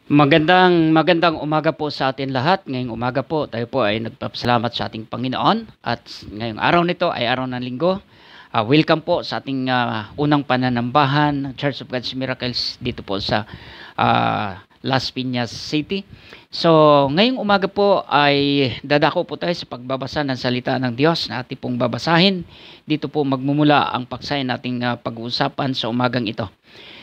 Magandang umaga po sa atin lahat. Ngayong umaga po tayo po ay nagpapasalamat sa ating Panginoon at ngayong araw nito ay araw ng Linggo. Welcome po sa ating unang pananambahan ng Church of God's Miracles dito po sa Las Piñas City. So ngayong umaga po ay dadako po tayo sa pagbabasa ng salita ng Diyos na ating pong babasahin. Dito po magmumula ang paksa nating pag-uusapan sa umagang ito.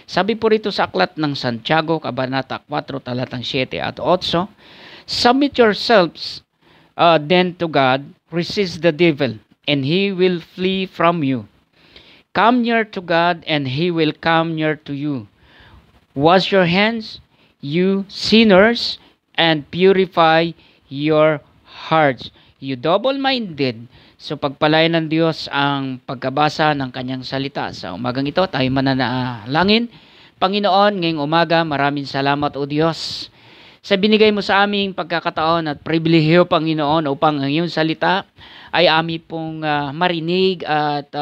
Sabi po rito sa aklat ng Santiago, Kabanata 4, talatang 7 at 8, Submit yourselves then to God, resist the devil, and he will flee from you. Come near to God, and he will come near to you. Wash your hands, you sinners, and purify your hearts. You double-minded. So pagpalain ng Diyos ang pagkabasa ng kanyang salita sa umagang ito, tayo mananalangin. Panginoon, ngayong umaga, maraming salamat o Diyos sa binigay mo sa aming pagkakataon at pribilehiyo, Panginoon, upang ang iyong salita ay aming pong marinig at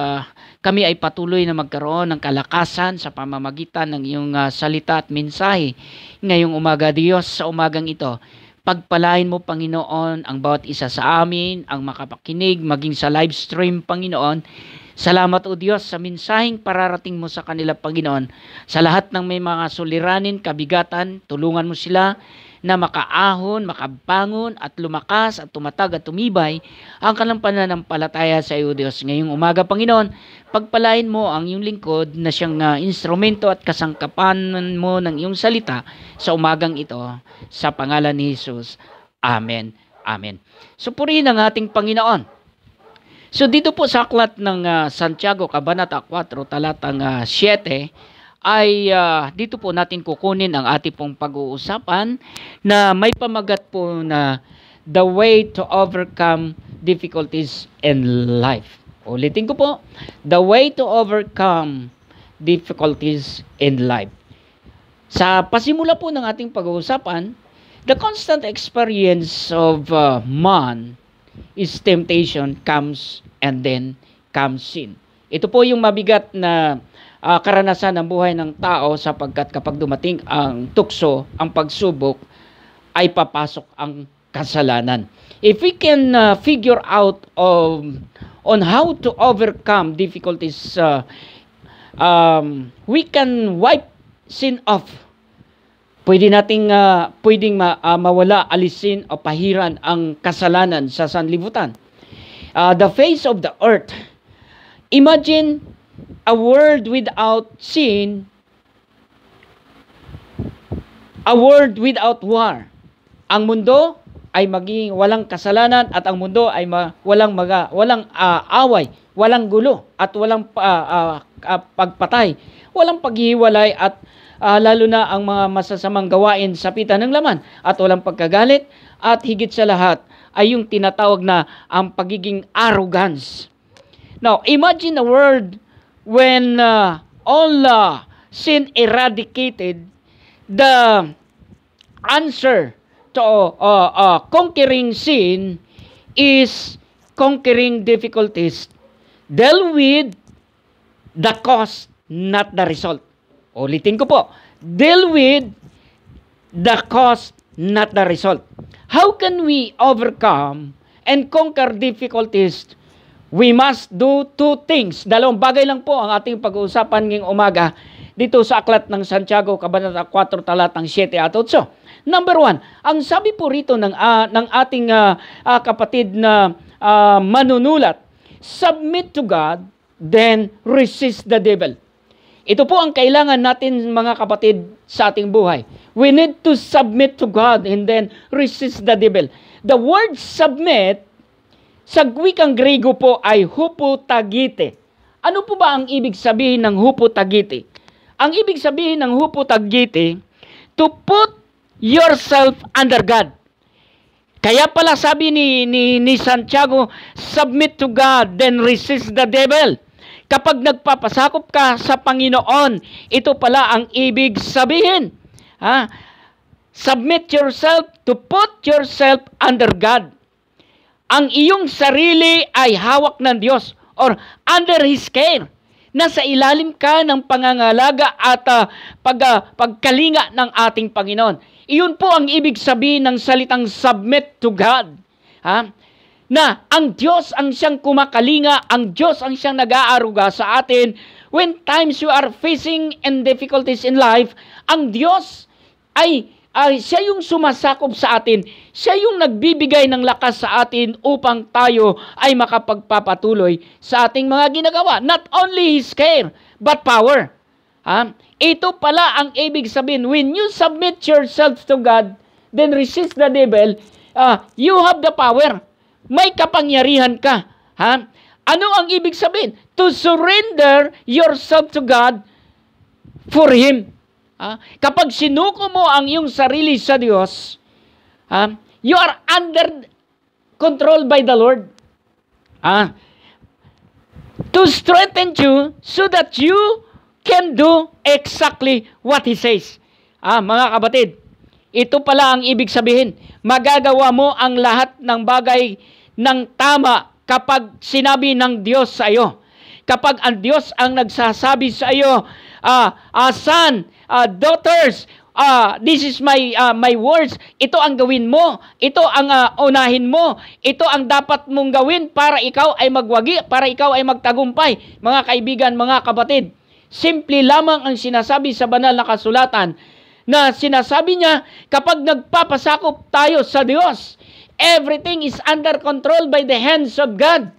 kami ay patuloy na magkaroon ng kalakasan sa pamamagitan ng iyong salita at mensahe. Ngayong umaga, Diyos, sa umagang ito, pagpalain mo, Panginoon, ang bawat isa sa amin, ang makapakinig, maging sa live stream, Panginoon. Salamat, O Diyos, sa mensaheng pararating mo sa kanila, Panginoon. Sa lahat ng may mga suliranin, kabigatan, tulungan mo sila na makaahon, makabangon, at lumakas, at tumatag, at tumibay ang kanilang pananampalataya sa iyo, Diyos. Ngayong umaga, Panginoon, pagpalain mo ang iyong lingkod na siyang instrumento at kasangkapan mo ng iyong salita sa umagang ito. Sa pangalan ni Jesus. Amen. Amen. So purihin ang ating Panginoon. So dito po sa aklat ng Santiago, Kabanata 4, talatang 7, ay dito po natin kukunin ang ating pong pag-uusapan na may pamagat po na the way to overcome difficulties in life. Ulitin ko po, the way to overcome difficulties in life. Sa pasimula po ng ating pag-uusapan, the constant experience of man is temptation comes and then comes sin. Ito po yung mabigat na karanasan ng buhay ng tao sapagkat kapag dumating ang tukso, ang pagsubok, ay papasok ang kasalanan. If we can figure out on how to overcome difficulties, we can wipe sin off. Pwedeng mawala, alisin o pahiran ang kasalanan sa sanlibutan. The face of the earth. Imagine a world without sin, a world without war. Ang mundo ay maging walang kasalanan at ang mundo ay walang away, walang gulo at walang pagpatay, walang paghihiwalay at lalo na ang mga masasamang gawain sa pitan ng laman at walang pagkagalit at higit sa lahat ay yung tinatawag na ang pagiging arrogance. Now, imagine a world when all sin eradicated, the answer to conquering sin is conquering difficulties. Deal with the cause, not the result. Ulitin ko po, deal with the cause, not the result. How can we overcome and conquer difficulties? We must do two things. Dalawang bagay lang po ang ating pag-uusapan ngayong umaga dito sa aklat ng Santiago, Kabanata 4, talatang 7 at 8. Number 1, ang sabi po rito ng ating kapatid na manunulat, submit to God, then resist the devil. Ito po ang kailangan natin mga kapatid sa ating buhay. We need to submit to God and then resist the devil. The word submit, sa wikang Grego po ay hupotagite. Ano po ba ang ibig sabihin ng hupotagite? Ang ibig sabihin ng hupotagite, to put yourself under God. Kaya pala sabi ni Santiago, submit to God, then resist the devil. Kapag nagpapasakop ka sa Panginoon, ito pala ang ibig sabihin. Submit yourself, to put yourself under God. Ang iyong sarili ay hawak ng Diyos or under His care. nasa ilalim ka ng pangangalaga at pagkalinga ng ating Panginoon. Iyon po ang ibig sabihin ng salitang submit to God. Na ang Diyos ang siyang kumakalinga, ang Diyos ang siyang nag-aaruga sa atin. When times you are facing and difficulties in life, ang Diyos ay siya yung sumasakop sa atin. Siya yung nagbibigay ng lakas sa atin upang tayo ay makapagpapatuloy sa ating mga ginagawa. Not only His care, but power. Ito pala ang ibig sabihin. When you submit yourself to God, then resist the devil, you have the power. May kapangyarihan ka. Ano ang ibig sabihin? To surrender yourself to God for Him. Kapag sinuko mo ang iyong sarili sa Diyos, you are under control by the Lord. To strengthen you so that you can do exactly what He says. Mga kapatid, ito pala ang ibig sabihin. Magagawa mo ang lahat ng bagay ng tama kapag sinabi ng Diyos sa iyo. Kapag ang Diyos ang nagsasabi sa iyo, son, daughters, this is my words. Ito ang gawin mo. Ito ang unahin mo. Ito ang dapat mong gawin para ikaw ay magwagi, para ikaw ay magtagumpay. Mga kaibigan, mga kapatid, simple lamang ang sinasabi sa banal na kasulatan na sinasabi niya kapag nagpapasakop tayo sa Diyos, everything is under control by the hands of God.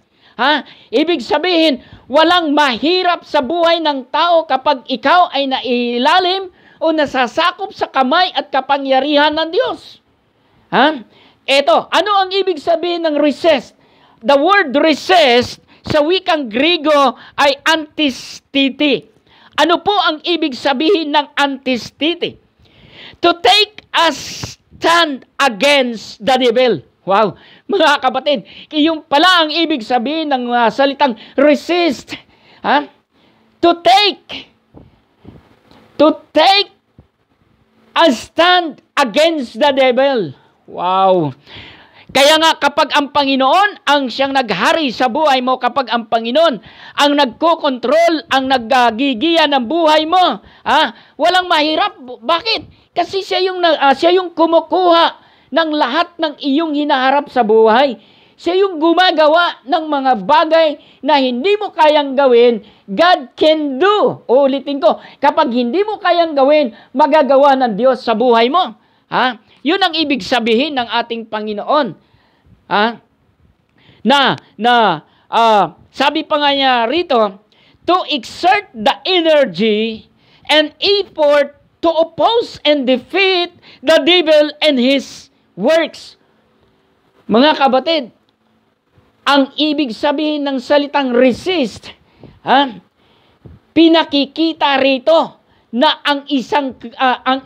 Ibig sabihin, walang mahirap sa buhay ng tao kapag ikaw ay nailalim o nasasakop sa kamay at kapangyarihan ng Diyos. Ito, ano ang ibig sabihin ng resist? The word resist sa wikang Griego ay antistiti. Ano po ang ibig sabihin ng antistiti? To take a stand against the devil. Wow, mga kapatid, yung pala ang ibig sabihin ng salitang resist. To take a stand against the devil. Wow. Kaya nga kapag ang Panginoon ang siyang naghari sa buhay mo, kapag ang Panginoon ang nagkokontrol, ang naggigiya ng buhay mo, walang mahirap. Bakit? Kasi siya yung kumukuha ng lahat ng iyong hinaharap sa buhay. Siya yung gumagawa ng mga bagay na hindi mo kayang gawin, God can do. Ulitin ko, kapag hindi mo kayang gawin, magagawa ng Diyos sa buhay mo. Yun ang ibig sabihin ng ating Panginoon. Sabi pa nga niya rito, to exert the energy and effort to oppose and defeat the devil and his works. Mga kapatid, ang ibig sabihin ng salitang resist, pinakikita rito na ang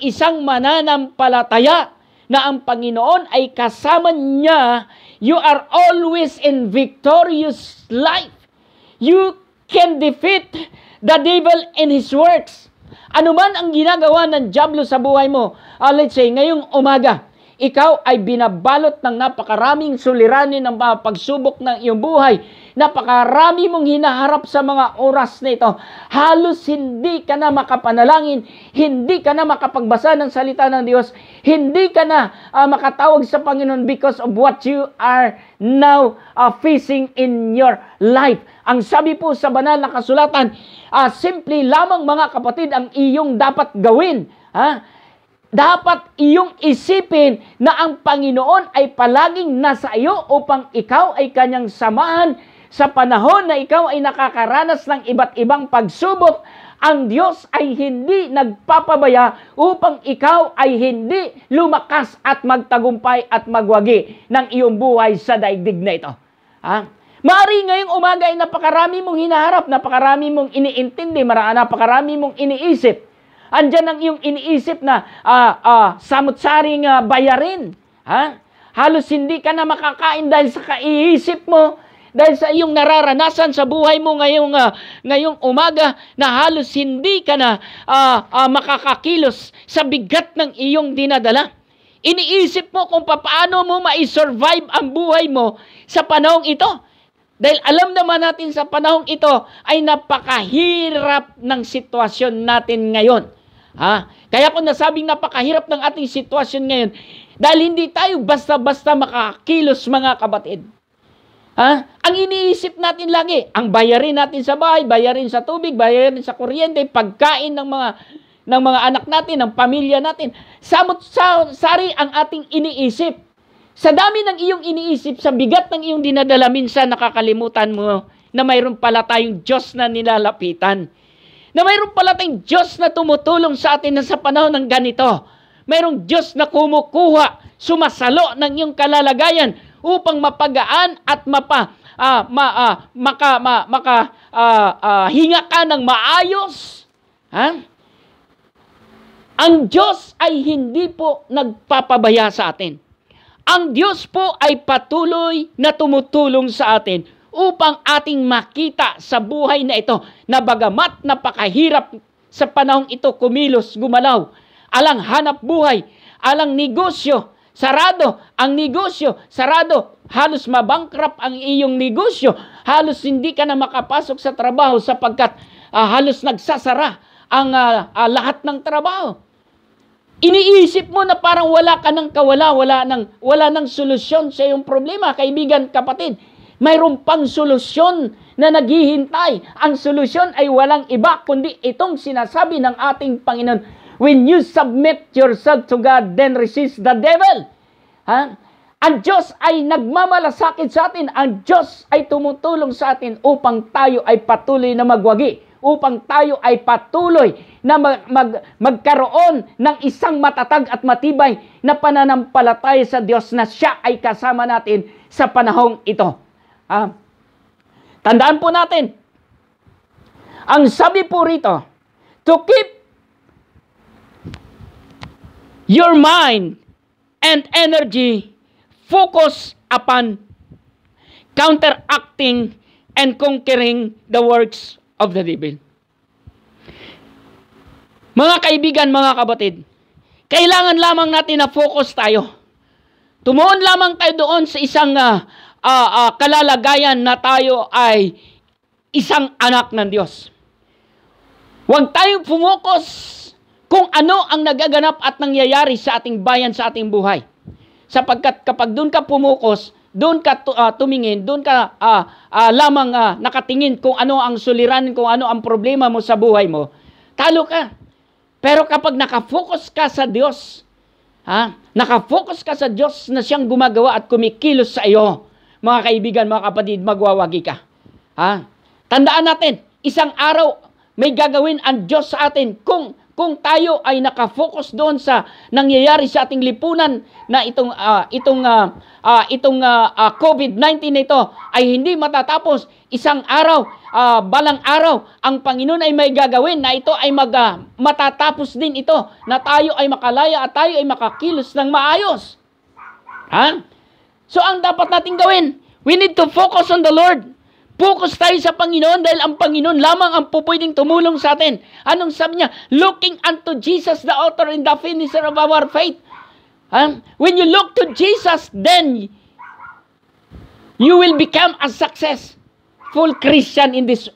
isang mananampalataya na ang Panginoon ay kasama niya, you are always in victorious life. You can defeat the devil and his works. Ano man ang ginagawa ng dyablo sa buhay mo, let's say, ngayong umaga, ikaw ay binabalot ng napakaraming suliranin ng pagsubok ng iyong buhay. Napakarami mong hinaharap sa mga oras na ito. Halos hindi ka na makapanalangin, hindi ka na makapagbasa ng salita ng Diyos, hindi ka na makatawag sa Panginoon because of what you are now facing in your life. Ang sabi po sa banal na kasulatan, simple lamang mga kapatid ang iyong dapat gawin. Dapat iyong isipin na ang Panginoon ay palaging nasa iyo upang ikaw ay kanyang samahan sa panahon na ikaw ay nakakaranas ng iba't ibang pagsubok. Ang Diyos ay hindi nagpapabaya upang ikaw ay hindi lumakas at magtagumpay at magwagi ng iyong buhay sa daigdig na ito. Maari ngayong umaga ay napakarami mong hinaharap, napakarami mong iniintindi, napakarami mong iniisip. Andyan ang iyong iniisip na samut-saring bayarin. Halos hindi ka na makakain dahil sa kaiisip mo, dahil sa iyong nararanasan sa buhay mo ngayong umaga na halos hindi ka na makakakilos sa bigat ng iyong dinadala. Iniisip mo kung paano mo ma-survive ang buhay mo sa panahong ito. Dahil alam naman natin sa panahong ito ay napakahirap ng sitwasyon natin ngayon. Kaya kung nasabing napakahirap ng ating sitwasyon ngayon, dahil hindi tayo basta-basta makakilos, mga kapatid. Ang iniisip natin lagi, ang bayarin natin sa bahay, bayarin sa tubig, bayarin sa kuryente, pagkain ng mga anak natin, ng pamilya natin. Samot-sari ang ating iniisip. Sa dami ng iyong iniisip, sa bigat ng iyong dinadala, minsan nakakalimutan mo na mayroon pala tayong Diyos na nilalapitan. Na mayroon pala tayong Diyos na tumutulong sa atin na sa panahon ng ganito. Mayroong Diyos na kumukuha, sumasalo ng iyong kalalagayan upang mapagaan at hinga ka ng maayos. Ang Diyos ay hindi po nagpapabaya sa atin. Ang Diyos po ay patuloy na tumutulong sa atin upang ating makita sa buhay na ito na bagamat napakahirap sa panahong ito kumilos, gumalaw, alang hanap buhay, alang negosyo, sarado ang negosyo, sarado, halos mabankrupt ang iyong negosyo, halos hindi ka na makapasok sa trabaho sapagkat halos nagsasara ang lahat ng trabaho. Iniisip mo na parang wala ka ng kawala, wala ng solusyon sa iyong problema. Kaibigan, kapatid, mayroon pang solusyon na naghihintay. Ang solusyon ay walang iba kundi itong sinasabi ng ating Panginoon. When you submit yourself to God, then resist the devil. Ang Diyos ay nagmamalasakit sa atin. Ang Diyos ay tumutulong sa atin upang tayo ay patuloy na magwagi. Upang tayo ay patuloy na magkaroon ng isang matatag at matibay na pananampalataya sa Diyos na siya ay kasama natin sa panahong ito. Tandaan po natin, ang sabi po rito, to keep your mind and energy focus upon counteracting and conquering the works of the devil. Mga kaibigan, mga kapatid, kailangan lamang natin na focus tayo. Tumuon lamang tayo doon sa isang kalalagayan na tayo ay isang anak ng Diyos. Huwag tayong fumokos kung ano ang nagaganap at nangyayari sa ating bayan, sa ating buhay. Sapagkat kapag doon ka pumukos, doon ka tumingin, doon ka lamang nakatingin kung ano ang suliranin, kung ano ang problema mo sa buhay mo, talo ka. Pero kapag nakafocus ka sa Diyos, nakafocus ka sa Diyos na siyang gumagawa at kumikilos sa iyo, mga kaibigan, mga kapatid, magwawagi ka. Tandaan natin, isang araw may gagawin ang Diyos sa atin kung tayo ay nakafocus doon sa nangyayari sa ating lipunan na itong COVID-19 na ito ay hindi matatapos. Isang araw, balang araw, ang Panginoon ay may gagawin na ito ay matatapos din ito, na tayo ay makalaya at tayo ay makakilos ng maayos. So ang dapat natin gawin, we need to focus on the Lord. Focus tayo sa Panginoon dahil ang Panginoon lamang ang pupwedeng tumulong sa atin. Anong sabi niya? Looking unto Jesus, the author and the finisher of our faith. When you look to Jesus, then you will become a successful Christian in this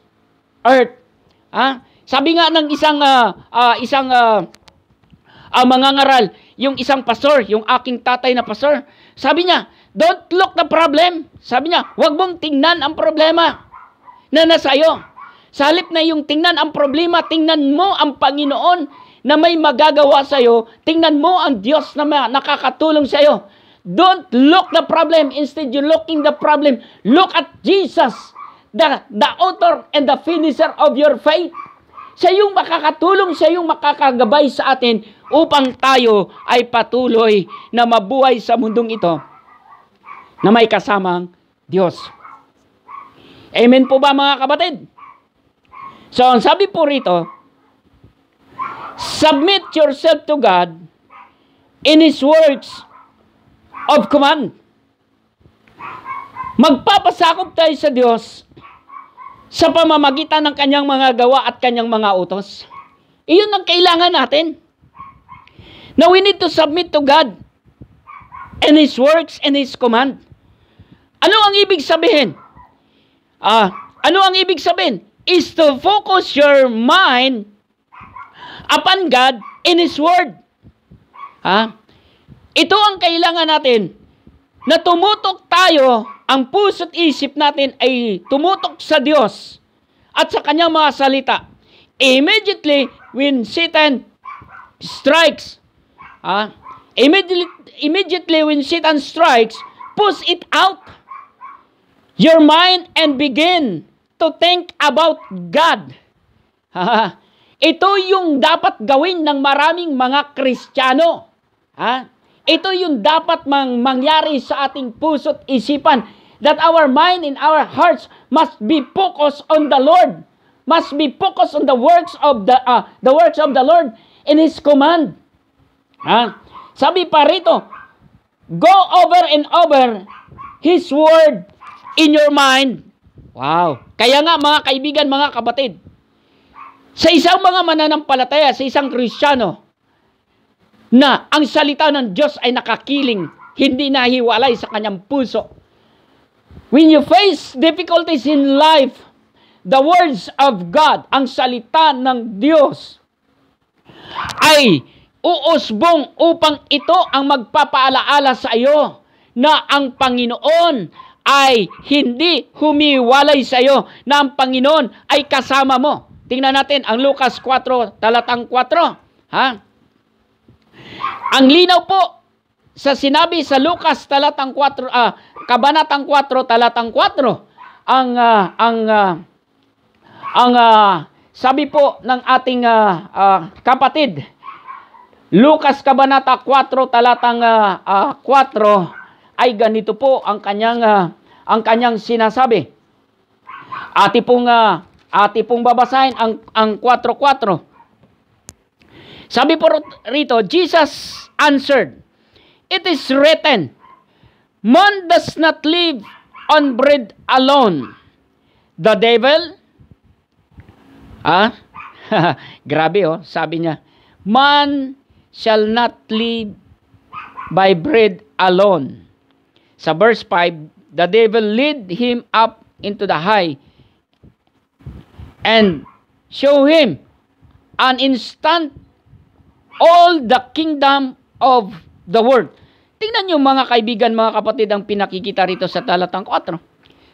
earth. Sabi nga ng isang mangangaral, yung isang pastor, yung aking tatay na pastor, sabi niya, don't look the problem. Sabi niya, huwag mong tingnan ang problema na nasa iyo. Sa halip na yung tingnan ang problema, tingnan mo ang Panginoon na may magagawa sa iyo. Tingnan mo ang Diyos na nakakatulong sa iyo. Don't look the problem. Instead, you looking the problem. Look at Jesus, the author and the finisher of your faith. Siya yung makakatulong, siya yung makakagabay sa atin upang tayo ay patuloy na mabuhay sa mundong ito na may kasamang Diyos. Amen po ba, mga kapatid? So, ang sabi po rito, submit yourself to God in His words of command. Magpapasakop tayo sa Diyos sa pamamagitan ng kanyang mga gawa at kanyang mga utos. Iyon ang kailangan natin. Now, we need to submit to God and His works and His command. Ano ang ibig sabihin? Ano ang ibig sabihin? Is to focus your mind upon God in His Word. Ito ang kailangan natin, na tumutok tayo, ang puso't isip natin ay tumutok sa Diyos at sa Kanyang mga salita. Immediately when Satan strikes, immediately when Satan strikes, push it out your mind and begin to think about God. Ito yung dapat gawin ng maraming mga Kristiyano. Ito yung dapat mangyari sa ating puso't isipan, that our mind and our hearts must be focused on the Lord, must be focused on the works of the Lord in His command. Sabi pa rito, go over and over His word in your mind. Wow! Kaya nga mga kaibigan, mga kapatid, sa isang mga mananampalataya, sa isang Kristiyano, na ang salita ng Diyos ay nakakiling, hindi nahiwalay sa kanyang puso. When you face difficulties in life, the words of God, ang salita ng Diyos, ay uusbong upang ito ang magpapaalaala sa iyo na ang Panginoon ay hindi humiwalay sa iyo, na ang Panginoon ay kasama mo. Tingnan natin ang Lucas 4, talatang 4. Ang linaw po sa sinabi sa Lucas talatang 4, kabanatang 4, talatang 4, ang sabi po ng ating kapatid, Lucas kabanata 4, talatang 4, ay ganito po ang kanyang sinasabi. Ati pong babasahin ang 4:4. Sabi po rito, Jesus answered, "It is written, man does not live on bread alone. The devil," grabe sabi niya, "Man shall not live by bread alone." Sa verse 5, the devil lead him up into the high and show him an instant all the kingdom of the world. Tingnan niyo mga kaibigan, mga kapatid, ang pinakikita rito sa talatang 4.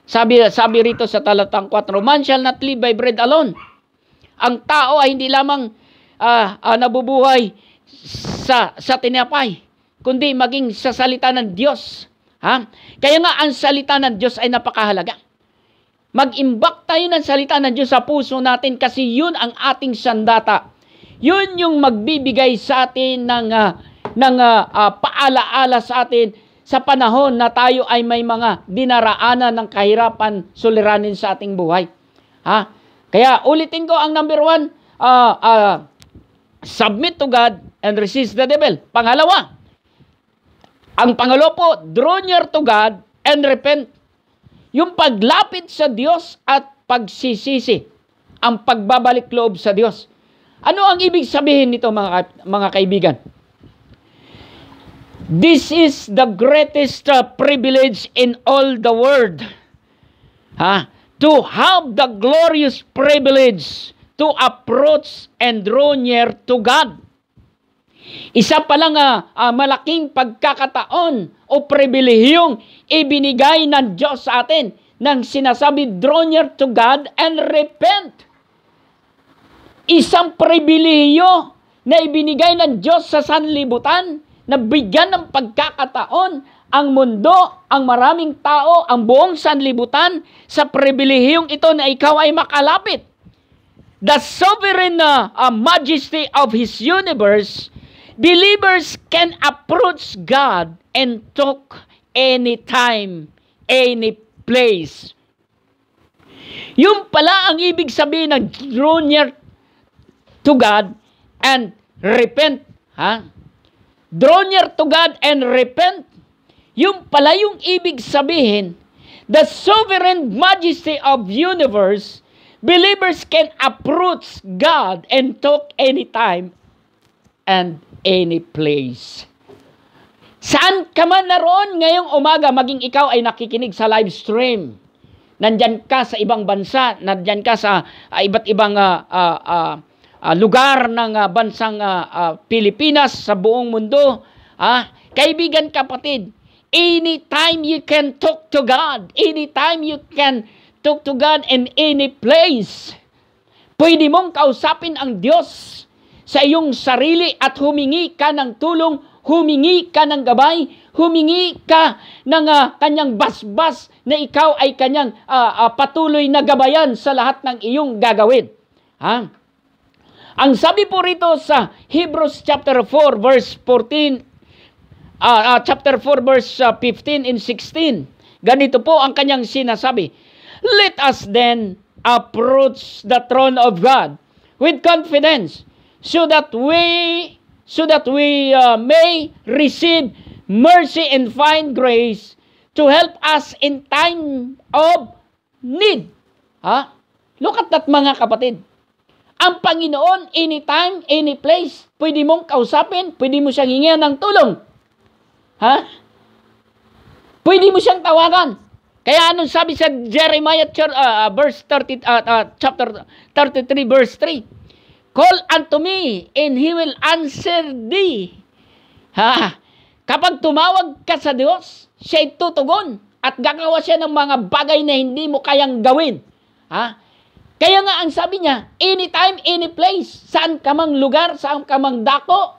Sabi rito sa talatang 4, man shall not live by bread alone. Ang tao ay hindi lamang nabubuhay sa tinapay, kundi maging sa salita ng Diyos. Kaya nga ang salita ng Diyos ay napakahalaga. Mag-imbak tayo ng salita ng Diyos sa puso natin, kasi yun ang ating sandata. Yun yung magbibigay sa atin ng paalaala sa atin sa panahon na tayo ay may mga dinaraanan ng kahirapan, suliranin sa ating buhay. Kaya ulitin ko ang number 1, submit to God and resist the devil. Pangalawa, ang pangalawa po, draw near to God and repent. Yung paglapit sa Diyos at pagsisisi, ang pagbabalik loob sa Diyos. Ano ang ibig sabihin nito mga kaibigan? This is the greatest privilege in all the world. To have the glorious privilege to approach and draw near to God. Isa pa lang malaking pagkakataon o pribilehiyong ibinigay ng Diyos sa atin nang sinasabi, draw near to God and repent. Isang pribilehiyo na ibinigay ng Diyos sa sanlibutan, na bigyan ng pagkakataon ang mundo, ang maraming tao, ang buong sanlibutan sa pribilehiyong ito na ikaw ay makalapit. The sovereign majesty of His universe, believers can approach God and talk anytime, any place. Yung pala ang ibig sabihin ng draw near to God and repent. Draw near to God and repent. Yung pala yung ibig sabihin, the sovereign majesty of universe, believers can approach God and talk anytime and any place. Saan ka man naroon ngayong umaga, maging ikaw ay nakikinig sa live stream, nandyan ka sa ibang bansa, nandyan ka sa iba't ibang lugar ng bansang Pilipinas, sa buong mundo. Kaibigan, kapatid, anytime you can talk to God, anytime you can talk to God in any place, pwede mong kausapin ang Diyos sa iyong sarili at humingi ka ng tulong, humingi ka ng gabay, humingi ka ng kanyang basbas na ikaw ay kanyang patuloy na gabayan sa lahat ng iyong gagawin. Ang sabi po rito sa Hebrews chapter 4 verse 14, chapter 4 verse 15 and 16, ganito po ang kanyang sinasabi, "Let us then approach the throne of God with confidence, so that we may receive mercy and find grace to help us in time of need." Look at that, mga kapatid. Ang Panginoon, anytime, any place, pwede mong kausapin, pwede mo siyang hingihan ng tulong. Pwede mo siyang tawagan. Kaya anong sabi sa Jeremiah chapter 33 verse 3? "Call unto me, and He will answer thee." Kapag tumawag ka sa Diyos, siya'y tutugon at gagawa siya ng mga bagay na hindi mo kayang gawin. Kaya nga ang sabi niya, anytime, any place, saan ka mang lugar, saan ka mang dako,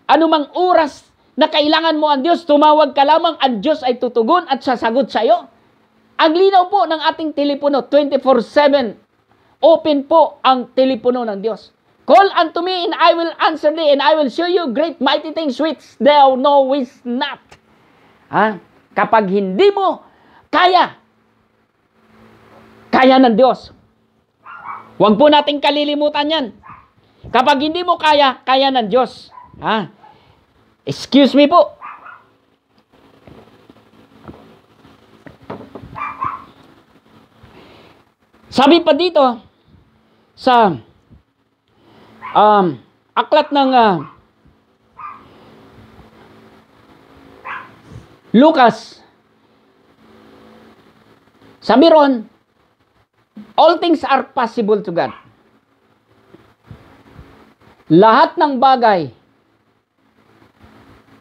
anumang oras na kailangan mo ang Diyos, tumawag ka lamang, ang Diyos ay tutugon at sasagot sa iyo. Ang linaw po ng ating telepono, 24/7, open po ang telepono ng Diyos. "Call unto me, and I will answer thee, and I will show you great mighty things which thou knowest not." Kapag hindi mo kaya ng Diyos. Huwag po nating kalilimutan yan. Kapag hindi mo kaya ng Diyos. Excuse me po. Sabi pa dito sa aklat ng Lucas, sabi ron, all things are possible to God. Lahat ng bagay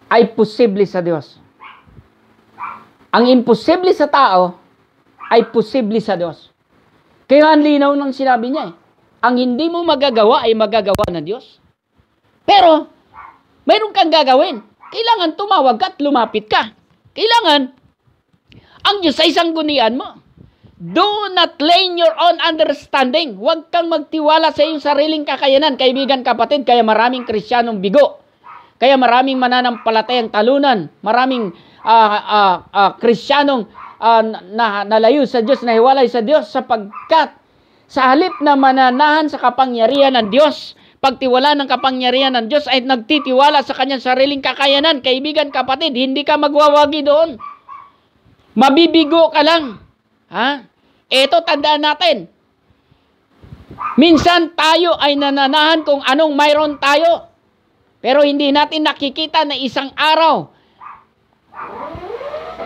ay posible sa Diyos. Ang imposible sa tao ay posible sa Diyos. Kaya ang linaw ng sinabi niya ang hindi mo magagawa ay magagawa ng Diyos. Pero, mayroon kang gagawin. Kailangan tumawag ka at lumapit ka. Kailangan, ang Diyos ay sanggunian mo. Do not lean your own understanding. Huwag kang magtiwala sa iyong sariling kakayanan, kaibigan, kapatid. Kaya maraming Kristiyanong bigo. Kaya maraming mananampalatayang talunan. Maraming Kristiyanong nalayo sa Diyos, nahiwalay sa Diyos, sapagkat sa halip na mananahan sa kapangyarihan ng Diyos, pagtiwala ng kapangyarihan ng Diyos, ay nagtitiwala sa kanyang sariling kakayanan. Kaibigan, kapatid, hindi ka magwawagi doon. Mabibigo ka lang. Ito, tandaan natin. Minsan tayo ay nananahan kung anong mayroon tayo. Pero hindi natin nakikita na isang araw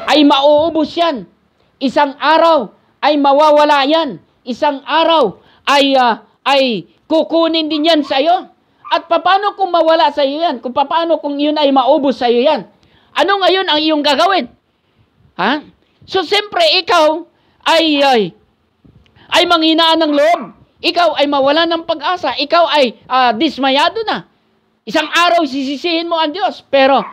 ay mauubos yan. Isang araw ay mawawala yan. Isang araw ay kukunin din yan sa iyo. At paano kung mawala sa iyo yan? Paano kung yun ay maubos sa iyo yan? Ano ngayon ang iyong gagawin? So, siyempre, ikaw ay manghinaan ng loob. Ikaw ay mawalan ng pag-asa. Ikaw ay dismayado na. Isang araw sisisihin mo ang Diyos. Pero,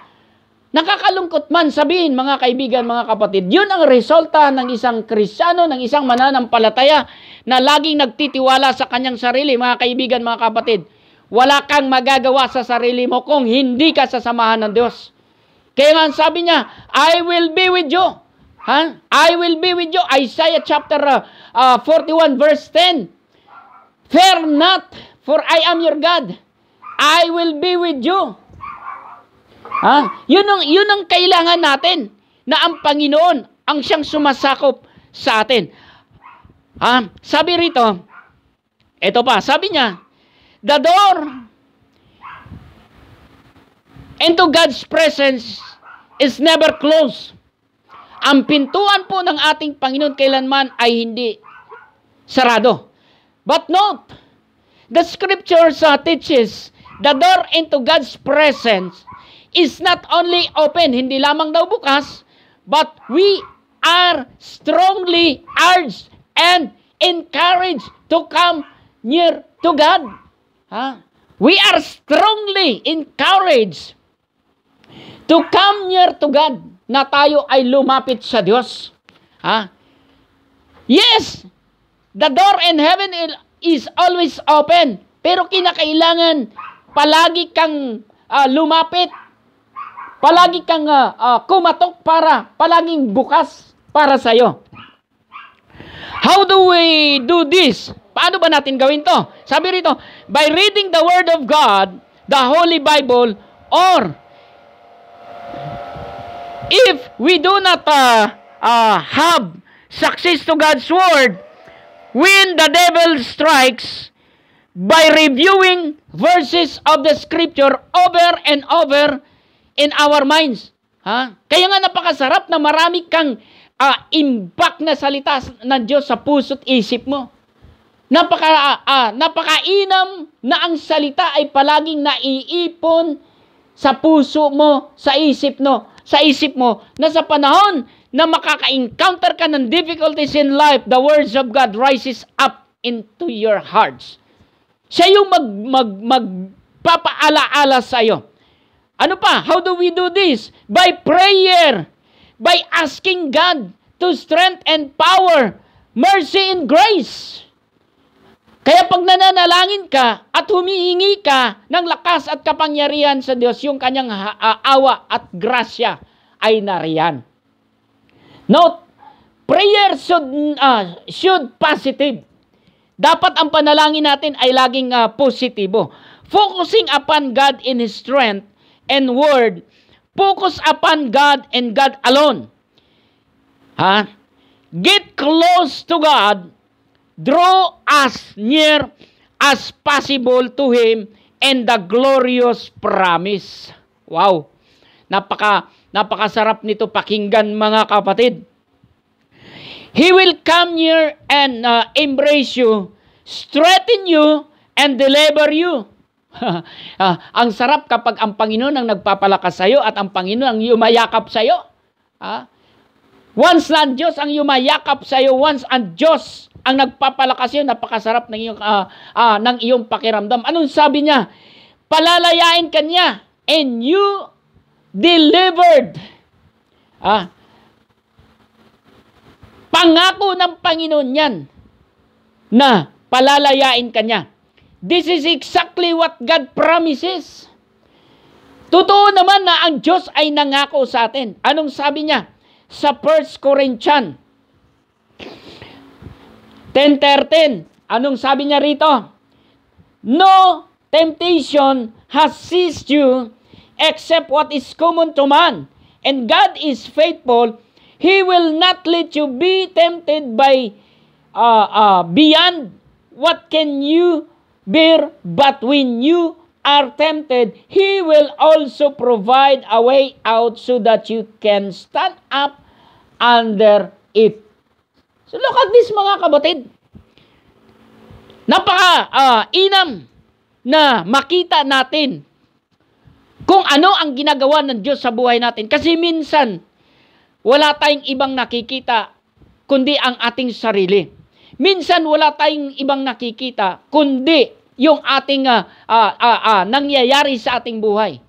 nakakalungkot man sabihin, mga kaibigan, mga kapatid, yun ang resulta ng isang Kristiyano, ng isang mananampalataya na laging nagtitiwala sa kanyang sarili, mga kaibigan, mga kapatid. Wala kang magagawa sa sarili mo kung hindi ka sasamahan ng Diyos. Kaya nga sabi niya, I will be with you. I will be with you. Isaiah chapter 41 verse 10. Fear not, for I am your God. I will be with you. Yun ang kailangan natin, na ang Panginoon ang siyang sumasakop sa atin. Sabi rito, ito pa, sabi niya, the door into God's presence is never closed. Ang pintuan po ng ating Panginoon kailanman ay hindi sarado. But note, the scriptures teaches the door into God's presence is not only open, hindi lamang daw bukas, but we are strongly urged and encouraged to come near to God. We are strongly encouraged to come near to God, na tayo ay lumapit sa Diyos. Yes, the door in heaven is always open, pero kinakailangan palagi kang lumapit, palagi kang kumatok para palaging bukas para sa'yo. How do we do this? Paano ba natin gawin to? Sabi rito, by reading the Word of God, the Holy Bible, or if we do not have success to God's Word, when the devil strikes, by reviewing verses of the Scripture over and over in our minds. Kaya nga napakasarap na marami kang impact na salita ng Diyos sa puso't isip mo. Napakainam na ang salita ay palaging naiipon sa puso mo, sa isip mo, na sa panahon na makaka-encounter ka ng difficulties in life, the words of God rises up into your hearts. Siya yung magpapaalaala sa'yo. Ano pa? How do we do this? By prayer, by asking God to strength and power, mercy and grace. Kaya pag nananalangin ka at humihingi ka ng lakas at kapangyarihan sa Diyos, yung kanyang awa at grasya ay nariyan. Note, prayer should positive. Dapat ang panalangin natin ay laging positibo. Focusing upon God in His strength and word. Focus upon God and God alone. Get close to God. Draw as near as possible to Him and the glorious promise. Wow! Napakasarap nito pakinggan, mga kapatid. He will come near and embrace you, strengthen you, and deliver you. Ang sarap kapag ang Panginoon ang nagpapalakas sa iyo at ang Panginoon ang yumayakap sa iyo. Once na ang Diyos ang yumayakap sa iyo, once ang Diyos ang nagpapalakas sa iyo, napakasarap ng iyong pakiramdam. Anong sabi niya? Palalayain ka niya, and you delivered. Pangako ng Panginoon yan na palalayain ka niya. This is exactly what God promises. Totoo naman na ang Diyos ay nangako sa atin. Anong sabi niya? Sa 1 Corinthians 10:13. Anong sabi niya rito? No temptation has seized you except what is common to man. And God is faithful. He will not let you be tempted by beyond what can you bear, but when you are tempted, He will also provide a way out so that you can stand up under it. So look at this, mga kabatid. Inam na makita natin kung ano ang ginagawa ng Diyos sa buhay natin. Kasi minsan, wala tayong ibang nakikita kundi ang ating sarili. Minsan wala tayong ibang nakikita kundi yung ating nangyayari sa ating buhay.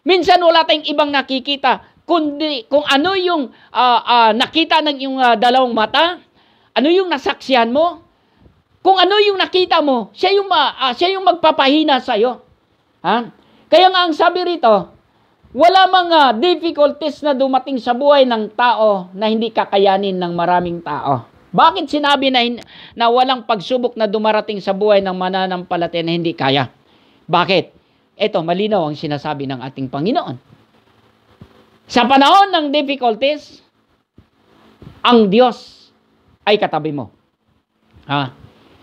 Minsan wala tayong ibang nakikita kundi kung ano yung nakita ng iyong dalawang mata, ano yung nasaksihan mo, kung ano yung nakita mo, siya yung magpapahina sa iyo. Kaya nga ang sabi rito, wala mga difficulties na dumating sa buhay ng tao na hindi kakayanin ng maraming tao. Bakit sinabi na walang pagsubok na dumarating sa buhay ng mananampalataya na hindi kaya? Bakit? Ito, malinaw ang sinasabi ng ating Panginoon. Sa panahon ng difficulties, ang Diyos ay katabi mo.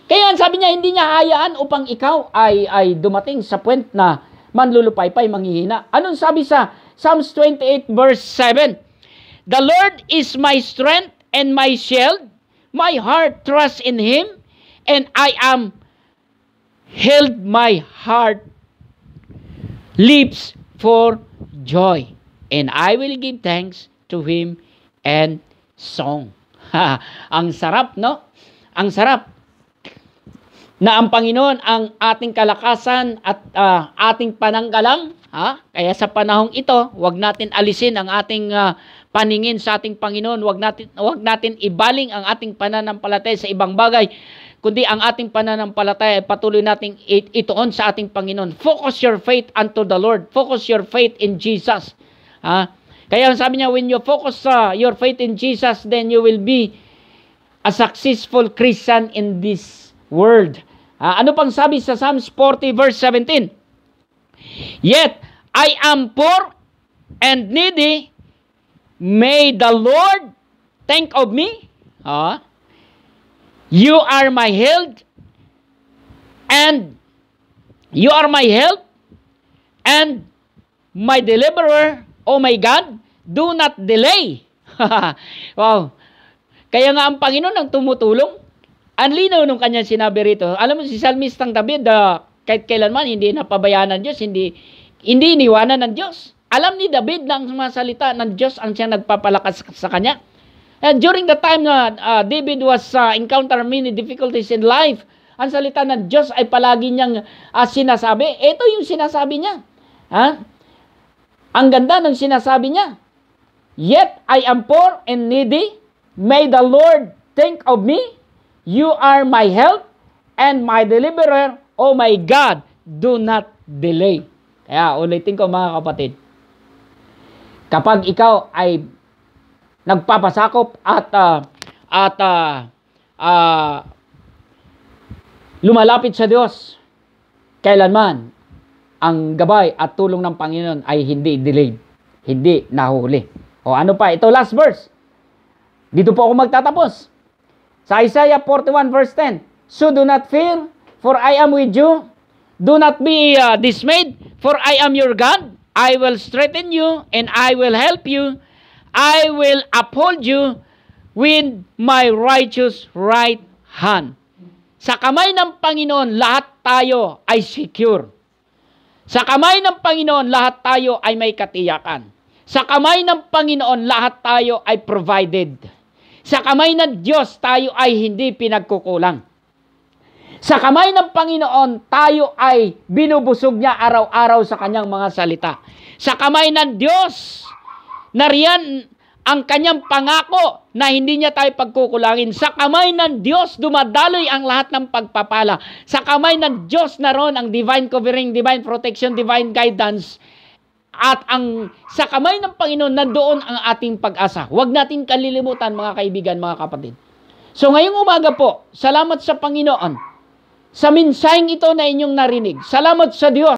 Kaya sabi niya, hindi niya hayaan upang ikaw ay dumating sa point na manlulupaypay, manghihina. Anong sabi sa Psalms 28 verse 7? The Lord is my strength and my shield. My heart trusts in Him, and I am held. My heart leaps for joy, and I will give thanks to Him and song. Ang sarap, no? Ang sarap na ang Panginoon ang ating kalakasan at ating pananggalang. Kaya sa panahong ito, wag natin alisin ang ating paningin sa ating Panginoon. Wag natin ibaling ang ating pananampalataya sa ibang bagay, kundi ang ating pananampalataya ay patuloy nating ituon sa ating Panginoon. Focus your faith unto the Lord. Focus your faith in Jesus. Kaya sabi niya, when you focus your faith in Jesus, then you will be a successful Christian in this world. Ano pang sabi sa Psalms 40 verse 17? Yet I am poor and needy. May the Lord think of me. You are my help, and you are my help and my deliverer. Oh my God, do not delay. Wow. Kaya nga ang Panginoon ang tumutulong. Ang linaw nung kanyang sinabi rito. Alam mo, si Salmistang David, kahit kailanman, hindi napabayaan ng Diyos, hindi iniwanan ng Diyos. Alam ni David na ang mga salita ng Diyos ang siyang nagpapalakas sa kanya. And during the time na David was encounter many difficulties in life, ang salita ng Diyos ay palagi niyang sinasabi. Ito yung sinasabi niya. Ang ganda ng sinasabi niya. Yet I am poor and needy. May the Lord think of me. You are my help and my deliverer. Oh my God, do not delay. Kaya ulitin ko mga kapatid. Kapag ikaw ay nagpapasakop at lumalapit sa Diyos, kailanman ang gabay at tulong ng Panginoon ay hindi delayed, hindi nahuli. O ano pa? Ito last verse. Dito po ako magtatapos. Sa Isaiah 41 verse 10, so do not fear, for I am with you. Do not be dismayed, for I am your God. I will strengthen you, and I will help you. I will uphold you with my righteous right hand. Sa kamay ng Panginoon, lahat tayo ay secure. Sa kamay ng Panginoon, lahat tayo ay may katiyakan. Sa kamay ng Panginoon, lahat tayo ay provided. Sa kamay ng Diyos, tayo ay hindi pinagkukulang. Sa kamay ng Panginoon, tayo ay binubusog niya araw-araw sa kanyang mga salita. Sa kamay ng Diyos, nariyan ang kanyang pangako na hindi niya tayo pagkukulangin. Sa kamay ng Diyos, dumadaloy ang lahat ng pagpapala. Sa kamay ng Diyos naroon ang divine covering, divine protection, divine guidance. At sa kamay ng Panginoon, nandoon ang ating pag-asa. Huwag natin kalilimutan, mga kaibigan, mga kapatid. So ngayong umaga po, salamat sa Panginoon sa mensaheng ito na inyong narinig. Salamat sa Diyos